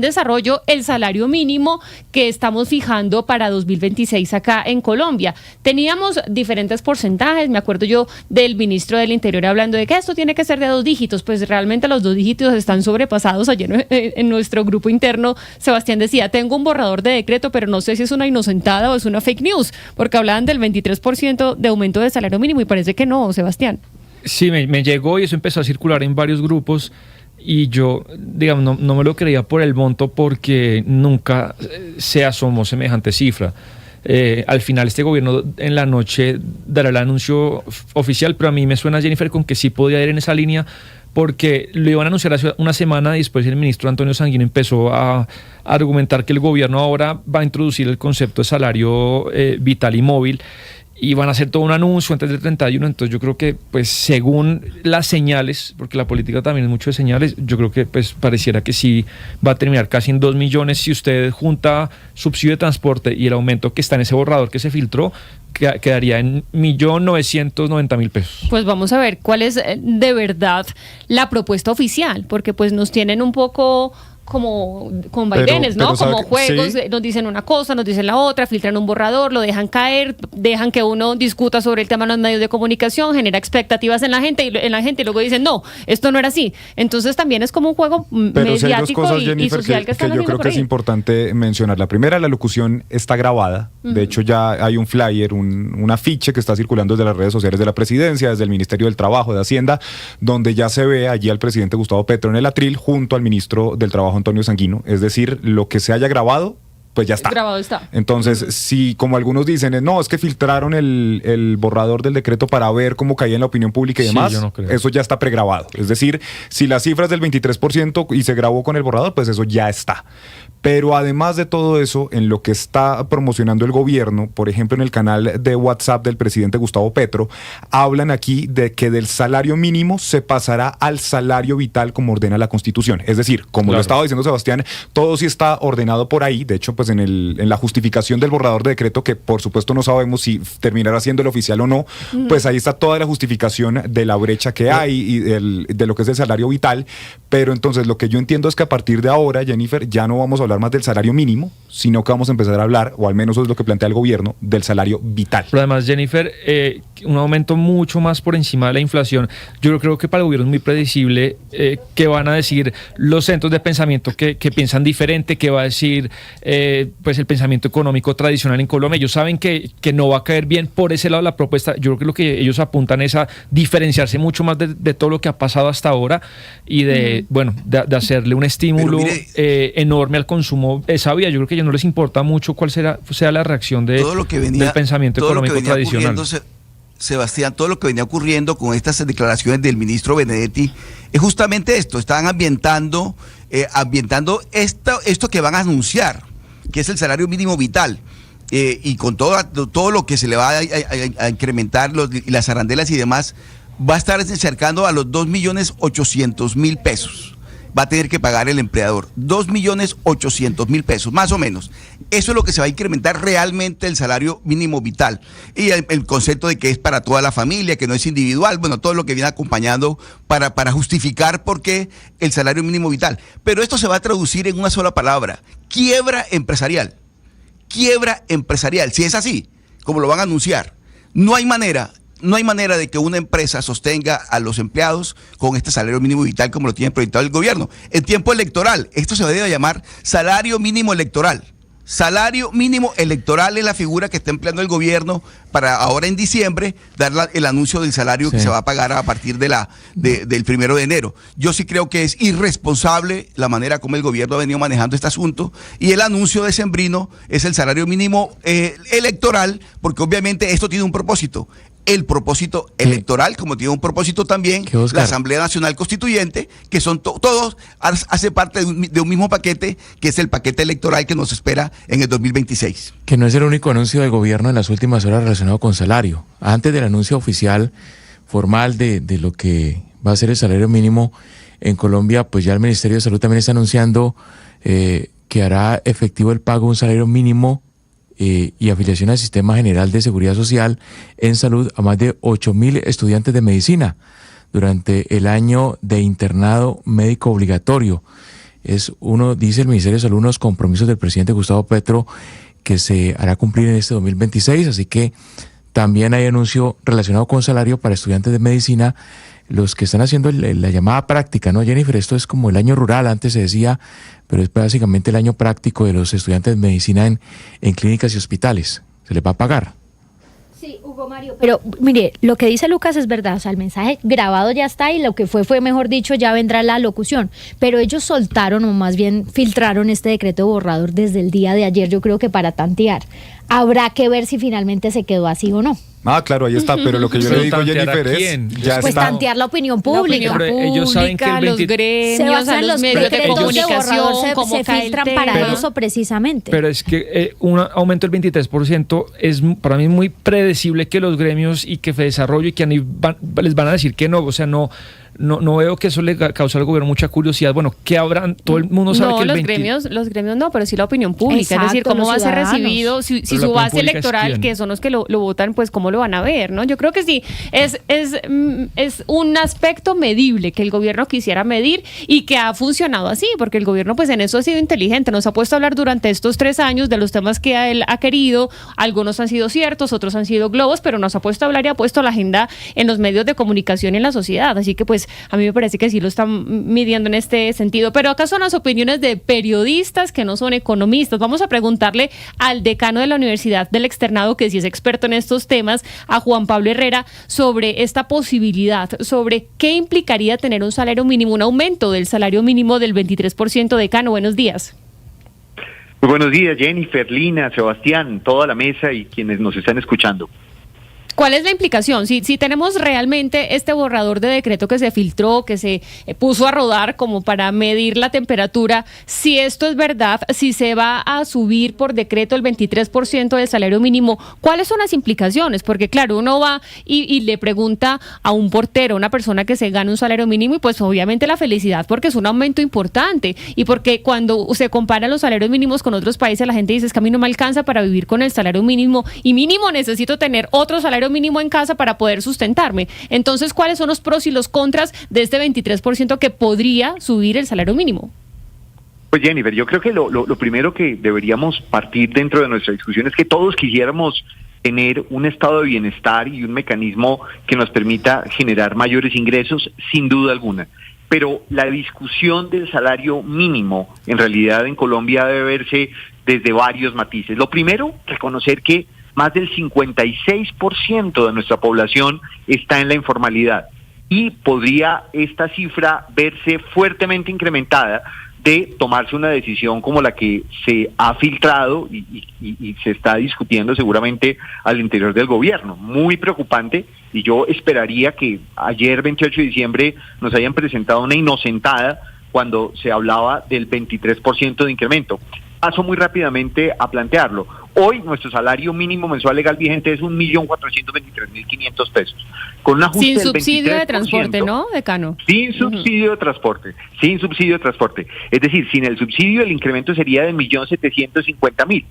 desarrollo el salario mínimo que estamos fijando para 2026 acá en Colombia. Teníamos diferentes porcentajes, me acuerdo yo del ministro del Interior hablando de que esto tiene que ser de 2 dígitos, pues realmente los 2 dígitos están sobrepasados. Ayer en nuestro grupo interno, Sebastián decía, tengo un borrador de decreto, pero no sé si es una inocentada o es una fake news, porque hablaban del 23% de aumento de salario mínimo y parece que no, Sebastián. Sí, me llegó y eso empezó a circular en varios grupos. Y yo, digamos, no me lo creía por el monto porque nunca se asomó semejante cifra. Al final este gobierno en la noche dará el anuncio oficial, pero a mí me suena, Jennifer, con que sí podía ir en esa línea porque lo iban a anunciar hace una semana y después el ministro Antonio Sanguino empezó a argumentar que el gobierno ahora va a introducir el concepto de salario vital y móvil. Y van a hacer todo un anuncio antes del 31, entonces yo creo que, pues, según las señales, porque la política también es mucho de señales, yo creo que, pues, pareciera que sí va a terminar casi en 2 millones. Si usted junta subsidio de transporte y el aumento que está en ese borrador que se filtró, quedaría en 1.990.000 pesos. Pues vamos a ver cuál es de verdad la propuesta oficial, porque pues nos tienen un poco como con vaivenes, ¿no? Como juegos, sí. Nos dicen una cosa, nos dicen la otra, filtran un borrador, lo dejan caer, dejan que uno discuta sobre el tema en los medios de comunicación, genera expectativas en la gente y luego dicen, no, esto no era así. Entonces también es como un juego mediático, si hay dos cosas, Jennifer, y social que están yo creo que es importante mencionar. La primera, la locución está grabada. De hecho, ya hay un flyer, un afiche que está circulando desde las redes sociales de la presidencia, desde el Ministerio del Trabajo, de Hacienda, donde ya se ve allí al presidente Gustavo Petro en el atril junto al ministro del Trabajo, Antonio Sanguino. Es decir, lo que se haya grabado, pues ya está. Grabado está. Entonces, si como algunos dicen, no, es que filtraron el borrador del decreto para ver cómo caía en la opinión pública y demás, yo no creo. Eso ya está pregrabado. Es decir, si la cifra es del 23% y se grabó con el borrador, pues eso ya está. Pero además de todo eso, en lo que está promocionando el gobierno, por ejemplo en el canal de WhatsApp del presidente Gustavo Petro, hablan aquí de que del salario mínimo se pasará al salario vital como ordena la Constitución. Es decir, como lo estaba diciendo Sebastián, todo sí está ordenado por ahí. De hecho, pues en la justificación del borrador de decreto, que por supuesto no sabemos si terminará siendo el oficial o no, pues ahí está toda la justificación de la brecha que hay y de lo que es el salario vital. Pero entonces lo que yo entiendo es que a partir de ahora, Jennifer, ya no vamos a hablar más del salario mínimo, sino que vamos a empezar a hablar, o al menos eso es lo que plantea el gobierno, del salario vital. Pero además, Jennifer, un aumento mucho más por encima de la inflación. Yo creo que para el gobierno es muy predecible qué van a decir los centros de pensamiento que piensan diferente, qué va a decir pues el pensamiento económico tradicional en Colombia. Ellos saben que no va a caer bien por ese lado la propuesta. Yo creo que lo que ellos apuntan es a diferenciarse mucho más de todo lo que ha pasado hasta ahora y de hacerle un estímulo enorme al consumo esa vía. Yo creo que a ellos no les importa mucho cuál sea la reacción del pensamiento económico tradicional. Sebastián, todo lo que venía ocurriendo con estas declaraciones del ministro Benedetti es justamente esto. Están ambientando esto que van a anunciar, que es el salario mínimo vital. Y con todo lo que se le va a incrementar, las arandelas y demás, va a estar cercando a los 2.800.000 pesos. Va a tener que pagar el empleador 2.800.000 pesos, más o menos. Eso es lo que se va a incrementar realmente el salario mínimo vital. Y el concepto de que es para toda la familia, que no es individual, bueno, todo lo que viene acompañando para justificar por qué el salario mínimo vital. Pero esto se va a traducir en una sola palabra: quiebra empresarial. Quiebra empresarial. Si es así, como lo van a anunciar, no hay manera de que una empresa sostenga a los empleados con este salario mínimo vital como lo tiene proyectado el gobierno. En tiempo electoral, esto se debe llamar salario mínimo electoral. Salario mínimo electoral es la figura que está empleando el gobierno para ahora en diciembre dar el anuncio del salario que se va a pagar a partir del 1 de enero. Yo sí creo que es irresponsable la manera como el gobierno ha venido manejando este asunto, y el anuncio decembrino es el salario mínimo electoral, porque obviamente esto tiene un propósito. El propósito electoral, como tiene un propósito también la Asamblea Nacional Constituyente, que son todos, hace parte de un mismo paquete, que es el paquete electoral que nos espera en el 2026. Que no es el único anuncio del gobierno en las últimas horas relacionado con salario. Antes del anuncio oficial, formal de lo que va a ser el salario mínimo en Colombia, pues ya el Ministerio de Salud también está anunciando que hará efectivo el pago de un salario mínimo y afiliación al Sistema General de Seguridad Social en salud a más de 8.000 estudiantes de medicina durante el año de internado médico obligatorio. es uno, dice el Ministerio de Salud, unos compromisos del presidente Gustavo Petro que se hará cumplir en este 2026, así que también hay anuncio relacionado con salario para estudiantes de medicina, los que están haciendo la llamada práctica, ¿no, Jennifer? Esto es como el año rural, antes se decía, pero es básicamente el año práctico de los estudiantes de medicina en clínicas y hospitales. ¿Se les va a pagar? Sí, Hugo Mario, pero mire, lo que dice Lucas es verdad, o sea, el mensaje grabado ya está y lo que fue mejor dicho, ya vendrá la locución, pero ellos soltaron o más bien filtraron este decreto borrador desde el día de ayer, yo creo que para tantear. Habrá que ver si finalmente se quedó así o no. Ah, claro, ahí está, pero lo que yo le digo, Jennifer, es ya pues está. Tantear la opinión pública. Ellos saben que el los gremios, a los medios de comunicación, se filtran para eso precisamente. Pero es que un aumento del 23% es para mí muy predecible que los gremios y que Fedesarrollo y que les van a decir que no, o sea, no veo que eso le cause al gobierno mucha curiosidad. Bueno, ¿qué habrán? Todo el mundo sabe que los gremios no, pero sí la opinión pública. Exacto, es decir, ¿cómo va a ser recibido? Si su base electoral, que son los que lo votan, pues ¿cómo lo van a ver? ¿No? Yo creo que sí, es un aspecto medible que el gobierno quisiera medir y que ha funcionado así, porque el gobierno pues en eso ha sido inteligente, nos ha puesto a hablar durante estos 3 años de los temas que él ha querido, algunos han sido ciertos, otros han sido globos, pero nos ha puesto a hablar y ha puesto la agenda en los medios de comunicación y en la sociedad, así que pues a mí me parece que sí lo están midiendo en este sentido. Pero acá son las opiniones de periodistas que no son economistas. Vamos a preguntarle al decano de la Universidad del Externado, que sí es experto en estos temas, a Juan Pablo Herrera, sobre esta posibilidad, sobre qué implicaría tener un salario mínimo, un aumento del salario mínimo del 23%. Decano, buenos días. Muy buenos días, Jennifer, Lina, Sebastián, toda la mesa y quienes nos están escuchando. ¿Cuál es la implicación? Si tenemos realmente este borrador de decreto que se filtró, que se puso a rodar como para medir la temperatura, si esto es verdad, si se va a subir por decreto el 23% del salario mínimo, ¿cuáles son las implicaciones? Porque claro, uno va y le pregunta a un portero, una persona que se gana un salario mínimo y pues obviamente la felicidad porque es un aumento importante y porque cuando se comparan los salarios mínimos con otros países la gente dice es que a mí no me alcanza para vivir con el salario mínimo y mínimo necesito tener otro salario mínimo en casa para poder sustentarme. Entonces, ¿cuáles son los pros y los contras de este 23% que podría subir el salario mínimo? Pues Jennifer, yo creo que lo primero que deberíamos partir dentro de nuestra discusión es que todos quisiéramos tener un estado de bienestar y un mecanismo que nos permita generar mayores ingresos, sin duda alguna. Pero la discusión del salario mínimo, en realidad en Colombia debe verse desde varios matices. Lo primero, reconocer que más del 56% de nuestra población está en la informalidad y podría esta cifra verse fuertemente incrementada de tomarse una decisión como la que se ha filtrado y se está discutiendo seguramente al interior del gobierno. Muy preocupante, y yo esperaría que ayer, 28 de diciembre, nos hayan presentado una inocentada cuando se hablaba del 23% de incremento. Paso muy rápidamente a plantearlo. Hoy nuestro salario mínimo mensual legal vigente es 1.423.500 pesos. Con un ajuste sin subsidio de transporte, ¿no, decano? Sin subsidio de transporte, sin subsidio de transporte. Es decir, sin el subsidio el incremento sería de 1.750.000.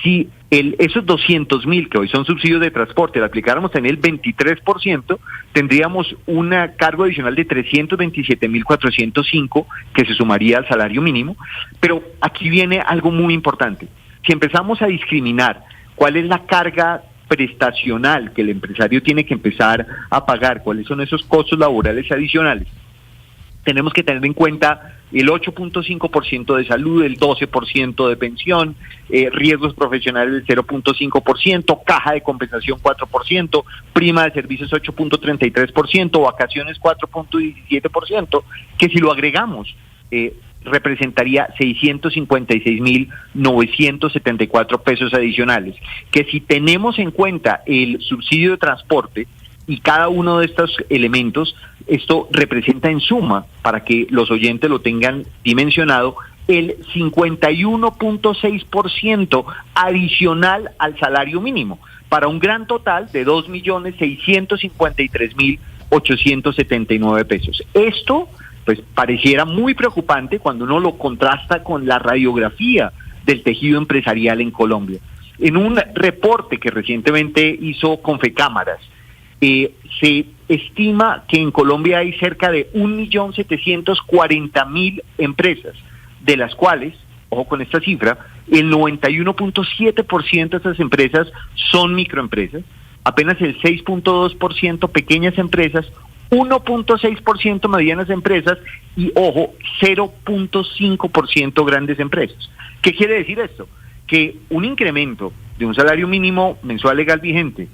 Si esos 200.000 que hoy son subsidios de transporte, lo aplicáramos en el 23%, tendríamos un cargo adicional de 327.405 que se sumaría al salario mínimo. Pero aquí viene algo muy importante. Si empezamos a discriminar cuál es la carga prestacional que el empresario tiene que empezar a pagar, cuáles son esos costos laborales adicionales, tenemos que tener en cuenta el 8.5% de salud, el 12% de pensión, riesgos profesionales del 0.5%, caja de compensación 4%, prima de servicios 8.33%, vacaciones 4.17%, que si lo agregamos representaría 656.974 pesos adicionales, que si tenemos en cuenta el subsidio de transporte y cada uno de estos elementos, esto representa en suma, para que los oyentes lo tengan dimensionado, el 51.6% adicional al salario mínimo, para un gran total de 2.653.879 pesos. Esto pues pareciera muy preocupante cuando uno lo contrasta con la radiografía del tejido empresarial en Colombia. En un reporte que recientemente hizo Confecámaras, se estima que en Colombia hay cerca de 1.740.000 empresas, de las cuales, ojo con esta cifra, el 91.7% de estas empresas son microempresas, apenas el 6.2% pequeñas empresas, 1.6% medianas empresas y, ojo, 0.5% grandes empresas. ¿Qué quiere decir esto? Que un incremento de un salario mínimo mensual legal vigente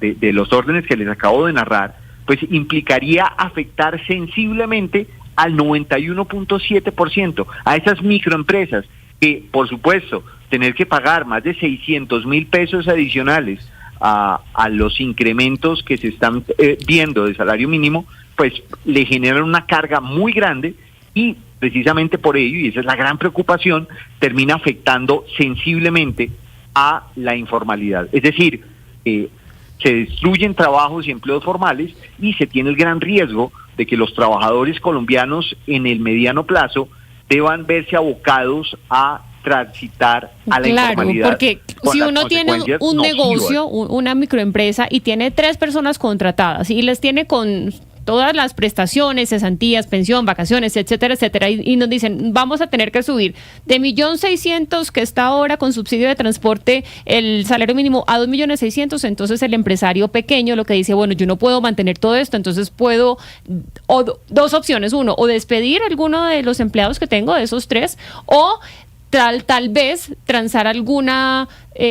de los órdenes que les acabo de narrar, pues implicaría afectar sensiblemente al 91.7%, a esas microempresas que, por supuesto, tener que pagar más de 600,000 pesos adicionales a los incrementos que se están viendo de salario mínimo, pues le generan una carga muy grande y precisamente por ello, y esa es la gran preocupación, termina afectando sensiblemente a la informalidad. Es decir, se destruyen trabajos y empleos formales y se tiene el gran riesgo de que los trabajadores colombianos en el mediano plazo deban verse abocados a transitar a la informalidad. Porque si uno tiene un negocio, una microempresa y tiene 3 personas contratadas y les tiene con todas las prestaciones, cesantías, pensión, vacaciones, etcétera, etcétera, y nos dicen, vamos a tener que subir de 1.600.000 que está ahora con subsidio de transporte el salario mínimo a 2.600.000, entonces el empresario pequeño lo que dice, bueno, yo no puedo mantener todo esto, entonces puedo, dos opciones, uno, o despedir a alguno de los empleados que tengo, de esos 3, o tal vez transar alguna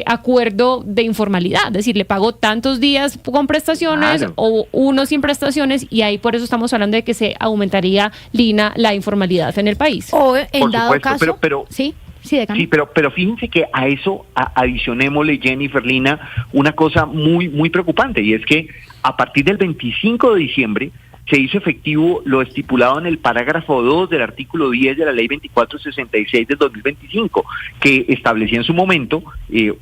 acuerdo de informalidad, es decir, le pago tantos días con prestaciones, claro, o uno sin prestaciones, y ahí por eso estamos hablando de que se aumentaría, Lina, la informalidad en el país. O en por dado supuesto, caso, pero sí, pero fíjense que a eso adicionémosle, Jennifer, Lina, una cosa muy, muy preocupante, y es que a partir del 25 de diciembre se hizo efectivo lo estipulado en el parágrafo 2 del artículo 10 de la ley 2466 del 2025, que establecía en su momento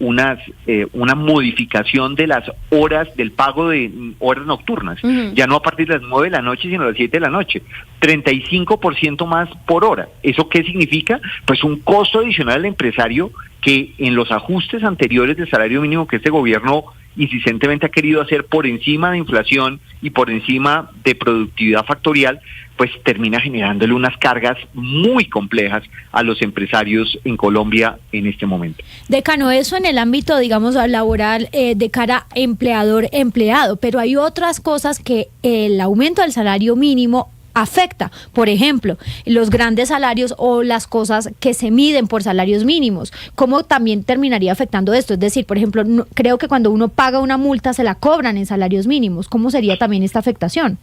una modificación de las horas del pago de horas nocturnas, ya no a partir de las 9 de la noche, sino a las 7 de la noche, 35% más por hora. ¿Eso qué significa? Pues un costo adicional al empresario que en los ajustes anteriores del salario mínimo que este gobierno insistentemente ha querido hacer por encima de inflación y por encima de productividad factorial, pues termina generándole unas cargas muy complejas a los empresarios en Colombia en este momento. Decano, eso en el ámbito, digamos, laboral, de cara empleador-empleado, pero hay otras cosas que el aumento del salario mínimo afecta, por ejemplo, los grandes salarios o las cosas que se miden por salarios mínimos. ¿Cómo también terminaría afectando esto? Es decir, por ejemplo, creo que cuando uno paga una multa se la cobran en salarios mínimos. ¿Cómo sería también esta afectación?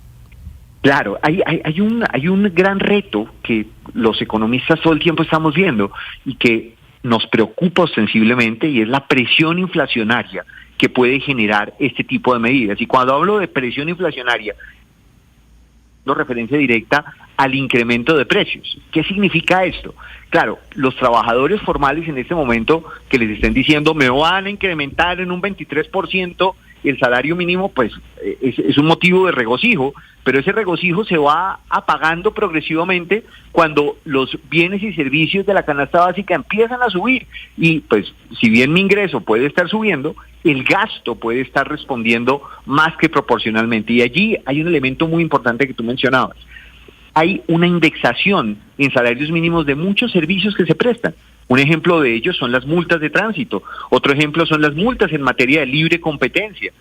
Claro, hay un gran reto que los economistas todo el tiempo estamos viendo y que nos preocupa ostensiblemente, y es la presión inflacionaria que puede generar este tipo de medidas. Y cuando hablo de presión inflacionaria, referencia directa al incremento de precios. ¿Qué significa esto? Claro, los trabajadores formales en este momento que les estén diciendo me van a incrementar en un 23% el salario mínimo, pues es un motivo de regocijo, pero ese regocijo se va apagando progresivamente cuando los bienes y servicios de la canasta básica empiezan a subir, y pues si bien mi ingreso puede estar subiendo, el gasto puede estar respondiendo más que proporcionalmente, y allí hay un elemento muy importante que tú mencionabas. Hay una indexación en salarios mínimos de muchos servicios que se prestan. Un ejemplo de ello son las multas de tránsito, otro ejemplo son las multas en materia de libre competencia.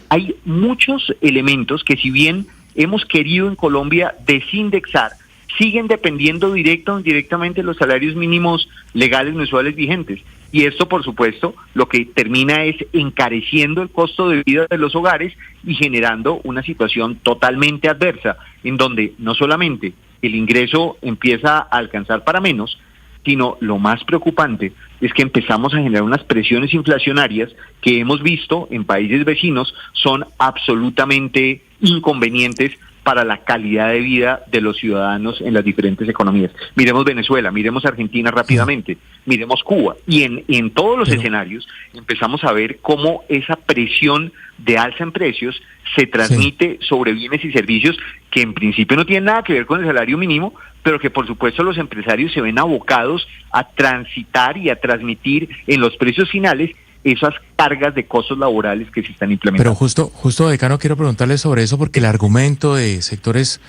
Hay muchos elementos que, si bien hemos querido en Colombia desindexar, siguen dependiendo directa o indirectamente de los salarios mínimos legales mensuales vigentes. Y esto, por supuesto, lo que termina es encareciendo el costo de vida de los hogares y generando una situación totalmente adversa, en donde no solamente el ingreso empieza a alcanzar para menos, sino lo más preocupante es que empezamos a generar unas presiones inflacionarias que hemos visto en países vecinos son absolutamente inconvenientes para la calidad de vida de los ciudadanos en las diferentes economías. Miremos Venezuela, miremos Argentina rápidamente, miremos Cuba, y en todos los escenarios empezamos a ver cómo esa presión de alza en precios se transmite sobre bienes y servicios que en principio no tienen nada que ver con el salario mínimo, pero que por supuesto los empresarios se ven abocados a transitar y a transmitir en los precios finales esas cargas de costos laborales que se están implementando. Pero justo, decano, quiero preguntarle sobre eso, porque el argumento de sectores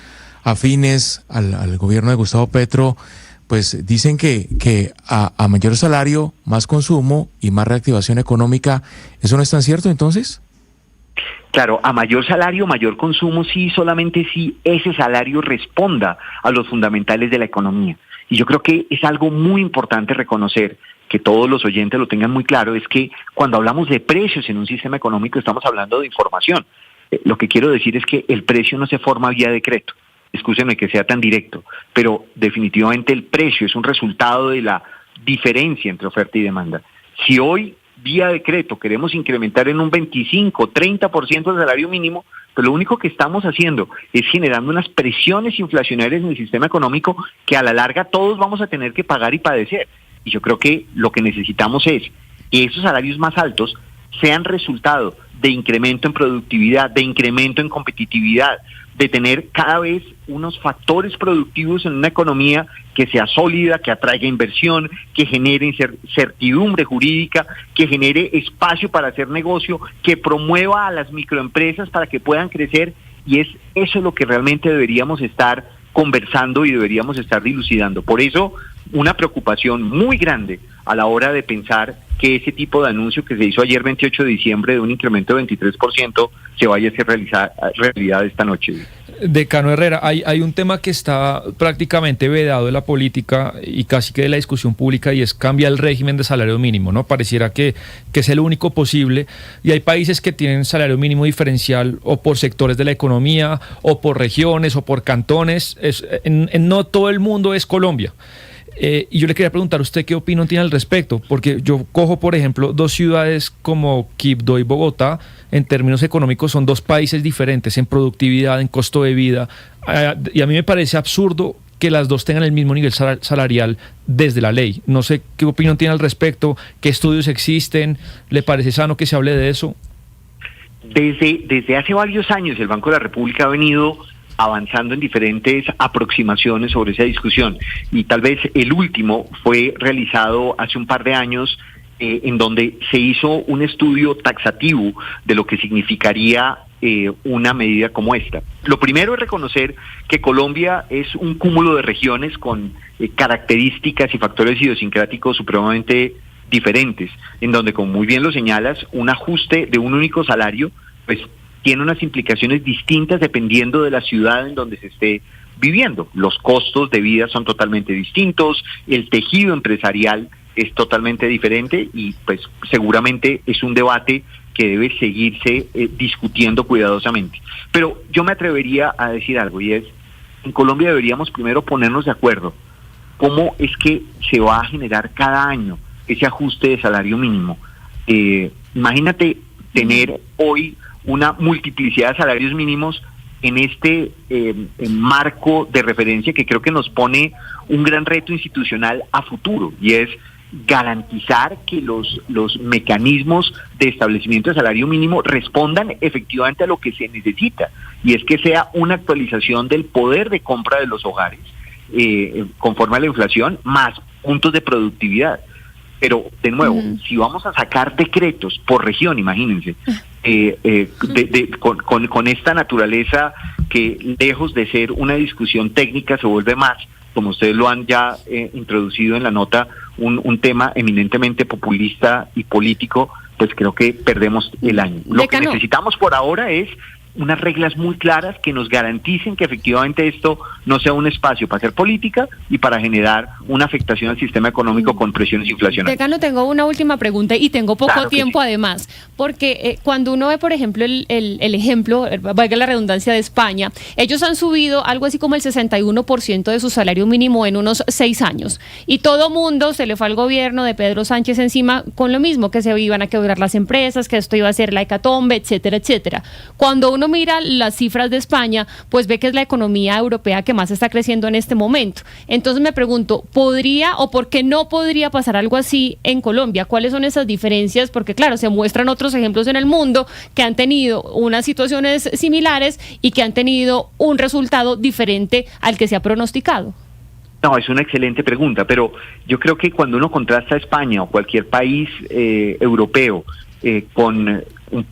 afines al gobierno de Gustavo Petro, pues dicen que a mayor salario, más consumo y más reactivación económica. ¿Eso no es tan cierto entonces? Claro, a mayor salario, mayor consumo, sí, solamente si ese salario responda a los fundamentales de la economía. Y yo creo que es algo muy importante reconocer, que todos los oyentes lo tengan muy claro, es que cuando hablamos de precios en un sistema económico estamos hablando de información. Lo que quiero decir es que el precio no se forma vía decreto. Excúsenme que sea tan directo, pero definitivamente el precio es un resultado de la diferencia entre oferta y demanda. Si hoy, vía decreto, queremos incrementar en un 25, 30% el salario mínimo, pues lo único que estamos haciendo es generando unas presiones inflacionarias en el sistema económico que a la larga todos vamos a tener que pagar y padecer. Y yo creo que lo que necesitamos es que esos salarios más altos sean resultado de incremento en productividad, de incremento en competitividad, de tener cada vez unos factores productivos en una economía que sea sólida, que atraiga inversión, que genere certidumbre jurídica, que genere espacio para hacer negocio, que promueva a las microempresas para que puedan crecer, y es eso lo que realmente deberíamos estar conversando y deberíamos estar dilucidando. Por eso, una preocupación muy grande a la hora de pensar que ese tipo de anuncio que se hizo ayer 28 de diciembre de un incremento de 23% se vaya a hacer realidad esta noche. Decano Herrera, hay un tema que está prácticamente vedado de la política y casi que de la discusión pública, y es cambiar el régimen de salario mínimo, ¿no? Pareciera que es el único posible, y hay países que tienen salario mínimo diferencial o por sectores de la economía, o por regiones, o por cantones. No todo el mundo es Colombia. Y yo le quería preguntar a usted qué opinión tiene al respecto, porque yo cojo, por ejemplo, dos ciudades como Quibdó y Bogotá. En términos económicos son dos países diferentes en productividad, en costo de vida, y a mí me parece absurdo que las dos tengan el mismo nivel salarial desde la ley. No sé qué opinión tiene al respecto, qué estudios existen, ¿le parece sano que se hable de eso? Desde hace varios años el Banco de la República ha venido avanzando en diferentes aproximaciones sobre esa discusión, y tal vez el último fue realizado hace un par de años, en donde se hizo un estudio taxativo de lo que significaría una medida como esta. Lo primero es reconocer que Colombia es un cúmulo de regiones con características y factores idiosincráticos supremamente diferentes, en donde, como muy bien lo señalas, un ajuste de un único salario pues tiene unas implicaciones distintas dependiendo de la ciudad en donde se esté viviendo. Los costos de vida son totalmente distintos, el tejido empresarial es totalmente diferente, y pues seguramente es un debate que debe seguirse discutiendo cuidadosamente. Pero yo me atrevería a decir algo, y es, en Colombia deberíamos primero ponernos de acuerdo cómo es que se va a generar cada año ese ajuste de salario mínimo. Imagínate tener hoy una multiplicidad de salarios mínimos en este marco de referencia que creo que nos pone un gran reto institucional a futuro, y es garantizar que los mecanismos de establecimiento de salario mínimo respondan efectivamente a lo que se necesita, y es que sea una actualización del poder de compra de los hogares conforme a la inflación, más puntos de productividad. Pero, de nuevo, si vamos a sacar decretos por región, imagínense, con esta naturaleza que, lejos de ser una discusión técnica, se vuelve más, como ustedes lo han ya introducido en la nota, un tema eminentemente populista y político, pues creo que perdemos el año. Lo que necesitamos por ahora es unas reglas muy claras que nos garanticen que efectivamente esto no sea un espacio para hacer política y para generar una afectación al sistema económico con presiones inflacionarias. Decano, tengo una última pregunta y tengo poco Claro tiempo sí. Además, porque cuando uno ve, por ejemplo, el ejemplo, valga la redundancia, de España, ellos han subido algo así como el 61% de su salario mínimo en unos 6 años, y todo mundo se le fue al gobierno de Pedro Sánchez encima con lo mismo, que se iban a quebrar las empresas, que esto iba a ser la hecatombe, etcétera, etcétera. Cuando uno mira las cifras de España, pues ve que es la economía europea que más está creciendo en este momento. Entonces me pregunto, ¿podría o por qué no podría pasar algo así en Colombia? ¿Cuáles son esas diferencias? Porque claro, se muestran otros ejemplos en el mundo que han tenido unas situaciones similares y que han tenido un resultado diferente al que se ha pronosticado. No, es una excelente pregunta, pero yo creo que cuando uno contrasta España o cualquier país europeo con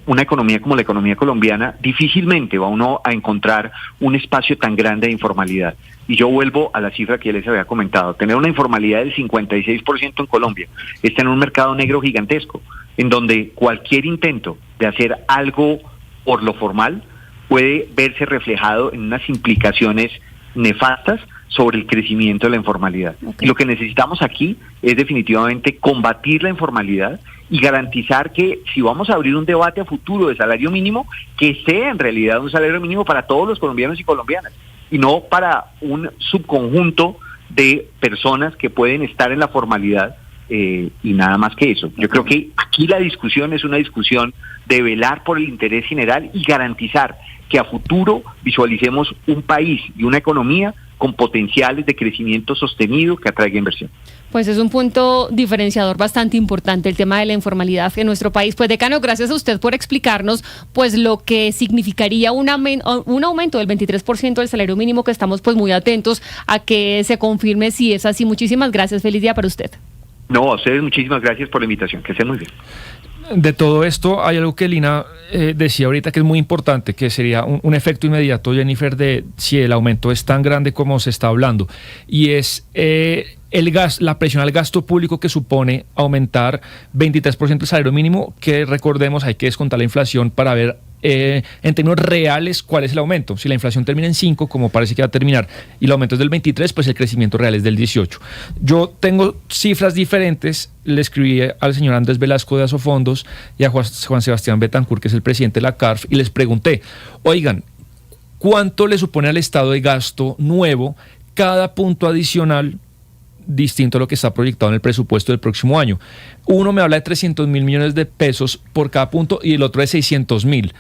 una economía como la economía colombiana, difícilmente va uno a encontrar un espacio tan grande de informalidad. Y yo vuelvo a la cifra que ya les había comentado. Tener una informalidad del 56% en Colombia es tener un mercado negro gigantesco, en donde cualquier intento de hacer algo por lo formal puede verse reflejado en unas implicaciones nefastas sobre el crecimiento de la informalidad. Y lo que necesitamos aquí es definitivamente combatir la informalidad y garantizar que si vamos a abrir un debate a futuro de salario mínimo, que sea en realidad un salario mínimo para todos los colombianos y colombianas, y no para un subconjunto de personas que pueden estar en la formalidad y nada más que eso. Yo creo que aquí la discusión es una discusión de velar por el interés general y garantizar que a futuro visualicemos un país y una economía con potenciales de crecimiento sostenido que atraiga inversión. Pues es un punto diferenciador bastante importante el tema de la informalidad en nuestro país. Pues decano, gracias a usted por explicarnos pues lo que significaría un aumento del 23% del salario mínimo, que estamos pues muy atentos a que se confirme si es así. Muchísimas gracias, feliz día para usted. No, a ustedes muchísimas gracias por la invitación, que estén muy bien. De todo esto hay algo que Lina decía ahorita que es muy importante, que sería un efecto inmediato, Jennifer, de si el aumento es tan grande como se está hablando, y es la presión al gasto público que supone aumentar 23% el salario mínimo, que recordemos hay que descontar la inflación para ver en términos reales cuál es el aumento. Si la inflación termina en 5, como parece que va a terminar, y el aumento es del 23, pues el crecimiento real es del 18. Yo tengo cifras diferentes, le escribí al señor Andrés Velasco de Asofondos y a Juan Sebastián Betancourt, que es el presidente de la CARF, y les pregunté, oigan, ¿cuánto le supone al Estado de gasto nuevo cada punto adicional distinto a lo que está proyectado en el presupuesto del próximo año? Uno me habla de 300 mil millones de pesos por cada punto y el otro de 600 mil.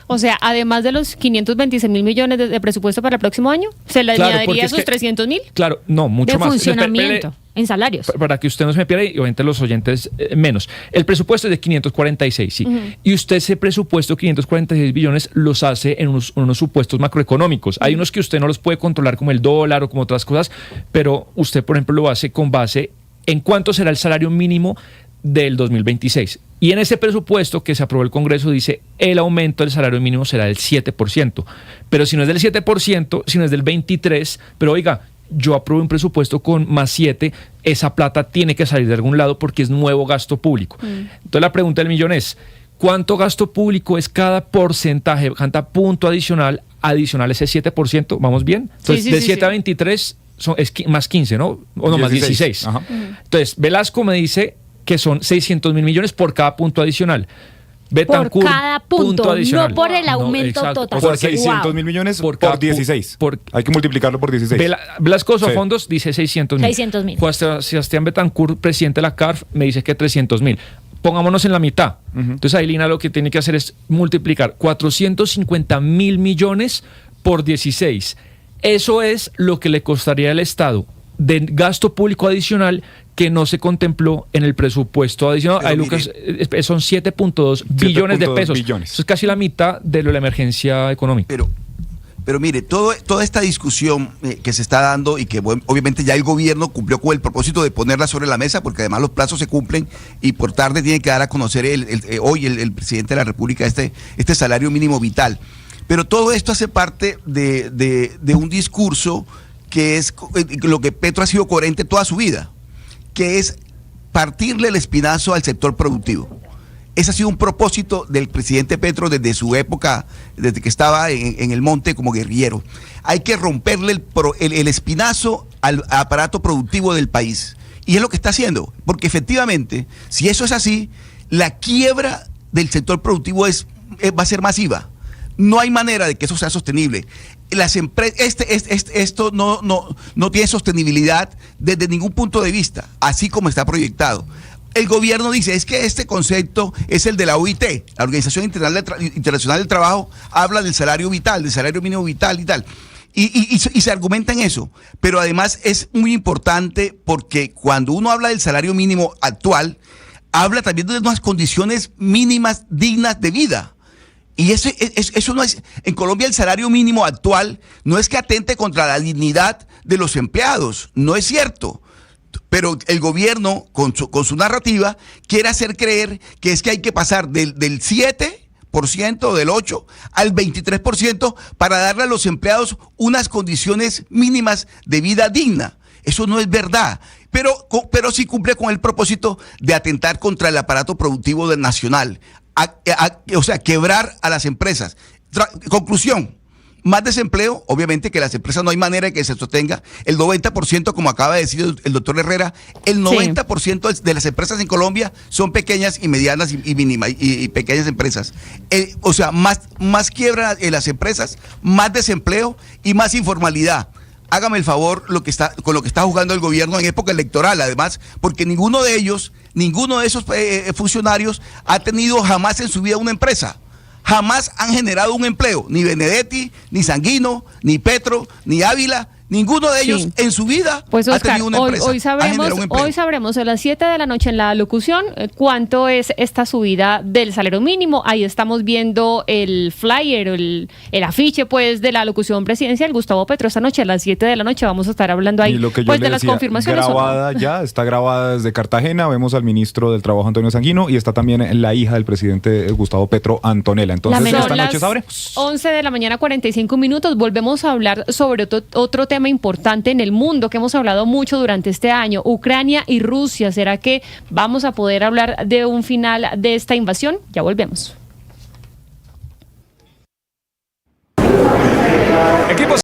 O sea, además de los 526 mil millones de presupuesto para el próximo año, ¿se le añadiría esos 300 mil? Claro, no, mucho de más. Funcionamiento, en salarios. Para que usted no se me pierda y obviamente los oyentes menos. El presupuesto es de 546, sí. Y usted ese presupuesto, 546 billones, los hace en unos supuestos macroeconómicos. Hay unos que usted no los puede controlar, como el dólar o como otras cosas, pero usted, por ejemplo, lo hace con base en cuánto será el salario mínimo del 2026. Y en ese presupuesto que se aprobó el Congreso dice el aumento del salario mínimo será del 7%. Pero si no es del 7%, si no es del 23%, pero oiga, yo apruebo un presupuesto con más 7, esa plata tiene que salir de algún lado porque es nuevo gasto público. Entonces la pregunta del millón es, ¿cuánto gasto público es cada porcentaje, cada punto adicional a ese 7%? ¿Vamos bien? Entonces, de 7 a 23 es más 15, ¿no? O no, 16. Más 16. Ajá. Entonces, Velasco me dice que son 600 mil millones por cada punto adicional. Betancourt, por cada punto adicional. No por el aumento total. O sea, 600 mil millones por 16. Hay que multiplicarlo por 16. Velasco Fondos dice 600 mil. 600 mil. Juan Sebastián Betancourt, presidente de la CARF, me dice que 300 mil. Pongámonos en la mitad. Entonces ahí Lina lo que tiene que hacer es multiplicar 450 mil millones por 16. Eso es lo que le costaría al Estado de gasto público adicional que no se contempló en el presupuesto adicional. Ahí, Lucas, son 7.2 billones de pesos. Eso es casi la mitad de la emergencia económica. Pero mire, toda esta discusión que se está dando y que obviamente ya el gobierno cumplió con el propósito de ponerla sobre la mesa, porque además los plazos se cumplen y por tarde tiene que dar a conocer hoy el presidente de la República este salario mínimo vital. Pero todo esto hace parte de un discurso que es lo que Petro ha sido coherente toda su vida, que es partirle el espinazo al sector productivo. Ese ha sido un propósito del presidente Petro desde su época, desde que estaba en el monte como guerrillero. Hay que romperle el espinazo al aparato productivo del país. Y es lo que está haciendo, porque efectivamente, si eso es así, la quiebra del sector productivo va a ser masiva. No hay manera de que eso sea sostenible. Las empresas, esto no tiene sostenibilidad desde ningún punto de vista, así como está proyectado. El gobierno dice, es que este concepto es el de la OIT, la Organización Internacional del Trabajo, habla del salario vital, del salario mínimo vital y tal. Y se argumenta en eso. Pero además es muy importante porque cuando uno habla del salario mínimo actual, habla también de unas condiciones mínimas dignas de vida. Y eso no es, en Colombia el salario mínimo actual no es que atente contra la dignidad de los empleados, no es cierto. Pero el gobierno, con su narrativa, quiere hacer creer que es que hay que pasar del 7 del 8% al 23%, para darle a los empleados unas condiciones mínimas de vida digna. Eso no es verdad, pero sí cumple con el propósito de atentar contra el aparato productivo nacional, o sea, quebrar a las empresas. Conclusión: más desempleo, obviamente que las empresas no hay manera de que se sostenga. El 90%, como acaba de decir el doctor Herrera, el 90% de las empresas en Colombia son pequeñas y medianas y mínimas y pequeñas empresas. O sea, más quiebra en las empresas, más desempleo y más informalidad. Hágame el favor con lo que está jugando el gobierno en época electoral, además, porque ninguno de esos funcionarios ha tenido jamás en su vida una empresa. Jamás han generado un empleo, ni Benedetti, ni Sanguino, ni Petro, ni Ávila. Ninguno de ellos en su vida pues, ha Oscar, tenido una empresa. Hoy sabremos a las 7 de la noche en la locución cuánto es esta subida del salario mínimo. Ahí estamos viendo el flyer, el afiche pues de la locución presidencial. Gustavo Petro, esta noche a las 7 de la noche vamos a estar hablando ahí pues de las confirmaciones. Está grabada desde Cartagena. Vemos al ministro del Trabajo, Antonio Sanguino, y está también la hija del presidente Gustavo Petro, Antonella. Entonces, esta noche sabremos. 11 de la mañana, 45 minutos. Volvemos a hablar sobre otro tema importante en el mundo que hemos hablado mucho durante este año: Ucrania y Rusia. ¿Será que vamos a poder hablar de un final de esta invasión? Ya volvemos.